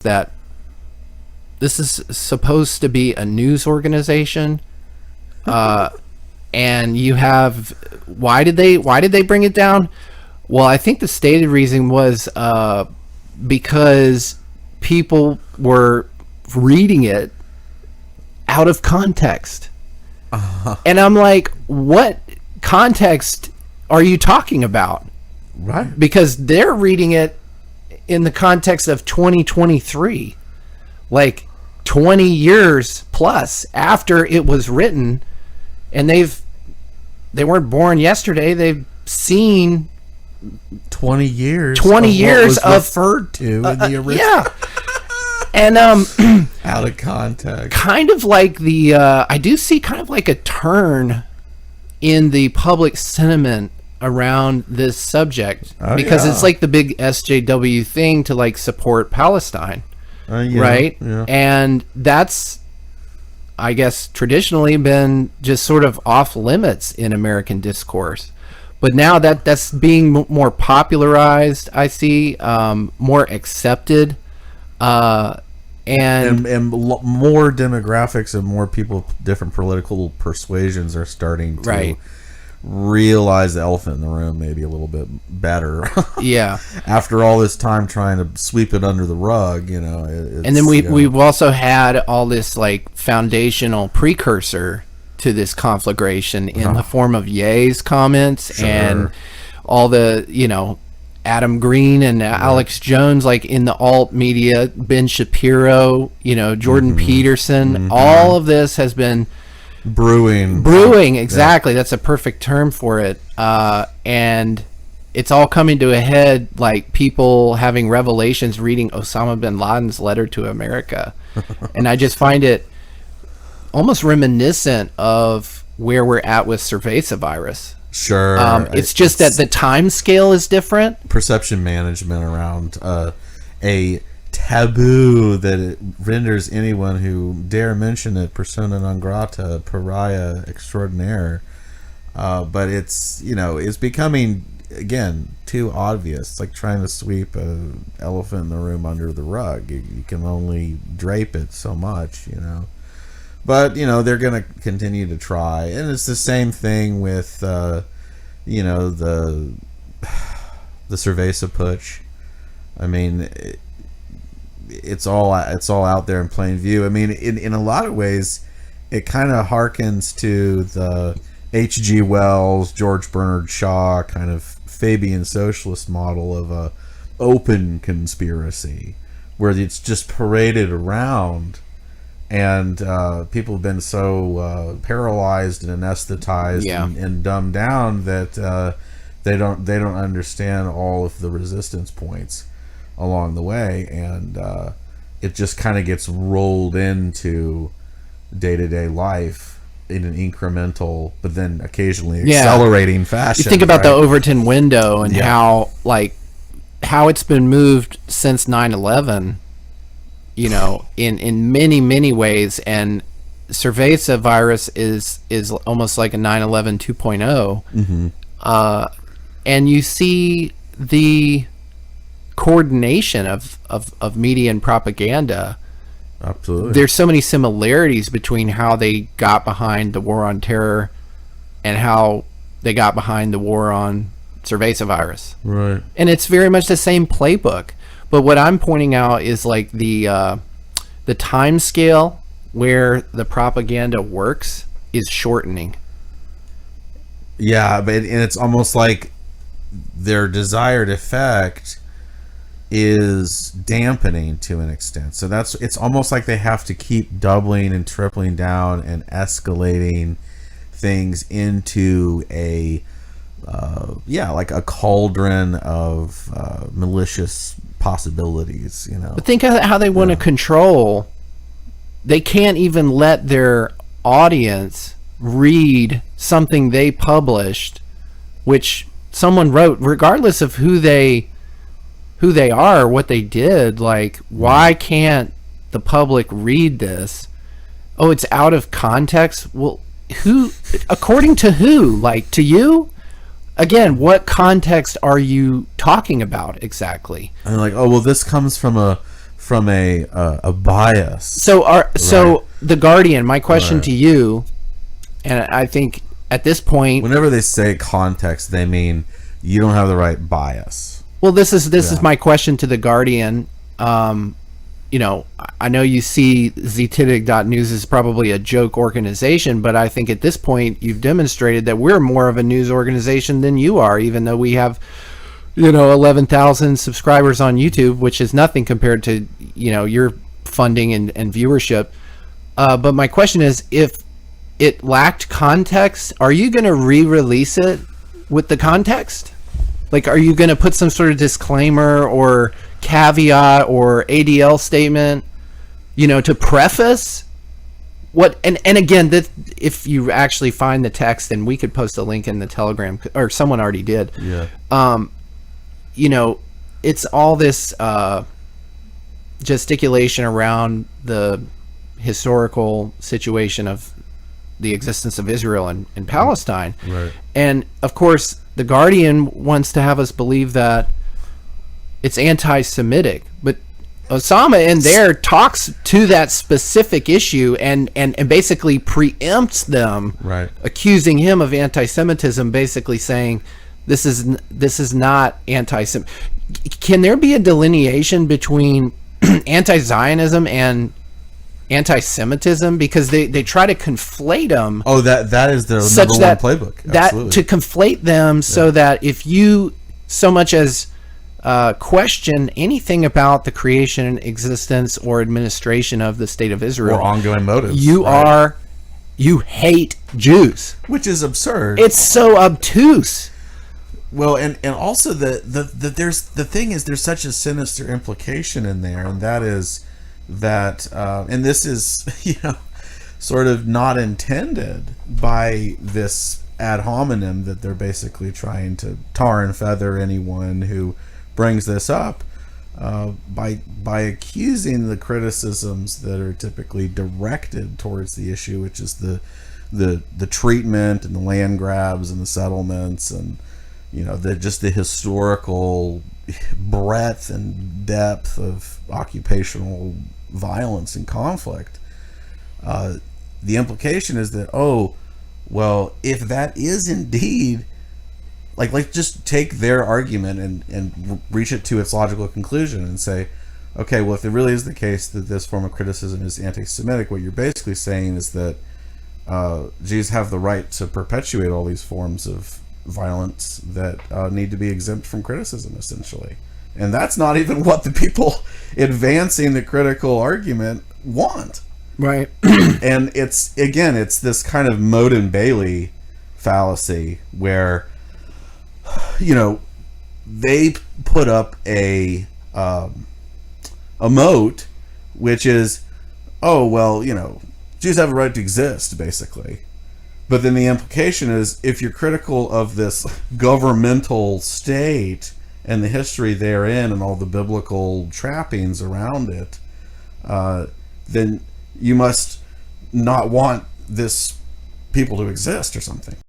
that this is supposed to be a news organization, and you have why did they bring it down? Well, I think the stated reason was because people were reading it out of context. And I'm like, what context are you talking about? Right. Because they're reading it in the context of 2023, like 20 years plus after it was written, and they weren't born yesterday. They've seen 20 years of what was referred to in the original. Yeah. And out of context. Kind of like I do see kind of like a turn in the public sentiment around this subject, because it's like the big SJW thing to like support Palestine, right? Yeah. And that's, I guess, traditionally been just sort of off limits in American discourse. But now that's being more popularized, I see, more accepted, and more demographics and more people of different political persuasions are starting to realize the elephant in the room maybe a little bit better. Yeah. After all this time trying to sweep it under the rug, and then we've also had all this like foundational precursor to this conflagration in the form of Ye's comments and all the, Adam Green and Alex Jones, like in the alt media, Ben Shapiro, Jordan Peterson, all of this has been brewing. Exactly. That's a perfect term for it. And it's all coming to a head, like people having revelations reading Osama bin Laden's letter to America. And I just find it almost reminiscent of where we're at with cerveza virus. Sure. It's just that the time scale is different. Perception management around a taboo that it renders anyone who dare mention it persona non grata, pariah extraordinaire. But it's becoming, again, too obvious. It's like trying to sweep an elephant in the room under the rug. You can only drape it so much, But, they're going to continue to try. And it's the same thing with, the cerveza putsch. I mean, it's all out there in plain view. I mean, in a lot of ways, it kind of harkens to the H.G. Wells, George Bernard Shaw kind of Fabian socialist model of a open conspiracy, where it's just paraded around. And people have been so paralyzed and anesthetized and dumbed down that they don't understand all of the resistance points along the way, and it just kind of gets rolled into day-to-day life in an incremental, but then occasionally accelerating fashion. You think about the Overton window and how it's been moved since 9/11. In many, many ways, and cerveza virus is almost like a 9/11 2.0. And you see the coordination of media and propaganda. Absolutely. There's so many similarities between how they got behind the war on terror and how they got behind the war on cerveza virus. Right. And it's very much the same playbook. But what I'm pointing out is like the time scale where the propaganda works is shortening. Yeah, and it's almost like their desired effect is dampening to an extent. So it's almost like they have to keep doubling and tripling down and escalating things into a like a cauldron of malicious possibilities, But think of how they want to control. They can't even let their audience read something they published, which someone wrote, regardless of who they are, what they did. Like, why can't the public read this? Oh, it's out of context. Well, who? According to who? Like, to you? Again, what context are you talking about exactly? And like, oh well, this comes from from a bias. So the Guardian. My question to you, and I think at this point, whenever they say context, they mean you don't have the right bias. Well, this is my question to the Guardian. I know you see ztitig.news is probably a joke organization, but I think at this point you've demonstrated that we're more of a news organization than you are, even though we have 11,000 subscribers on YouTube, which is nothing compared to your funding and viewership. But my question is, if it lacked context, are you going to re-release it with the context? Like, are you going to put some sort of disclaimer or caveat or ADL statement, to preface what? And again, if you actually find the text, and we could post a link in the Telegram, or someone already did. Yeah. It's all this gesticulation around the historical situation of the existence of Israel and Palestine. Right. And of course, the Guardian wants to have us believe that it's anti-Semitic, but Osama in there talks to that specific issue and basically preempts them, right, accusing him of anti-Semitism, basically saying this is not anti-Semitic. Can there be a delineation between anti-Zionism and anti-Semitism, because they try to conflate them? Oh, that is their number one playbook. Absolutely. That to conflate them so that if you so much as question anything about the creation, existence, or administration of the state of Israel, or ongoing motives, you hate Jews, which is absurd. It's so obtuse. Well, and also the thing is, there's such a sinister implication in there, and that is that, and this is sort of not intended by this ad hominem that they're basically trying to tar and feather anyone who brings this up, by accusing the criticisms that are typically directed towards the issue, which is the treatment and the land grabs and the settlements and the historical breadth and depth of occupational violence and conflict. The implication is that, if that is indeed, like just take their argument and reach it to its logical conclusion and say, okay, well, if it really is the case that this form of criticism is anti-Semitic, what you're basically saying is that Jews have the right to perpetuate all these forms of violence that need to be exempt from criticism, essentially. And that's not even what the people advancing the critical argument want. Right. And it's this kind of Moat and Bailey fallacy where, they put up a moat, which is, Jews have a right to exist, basically. But then the implication is, if you're critical of this governmental state and the history therein and all the biblical trappings around it, then you must not want this people to exist or something.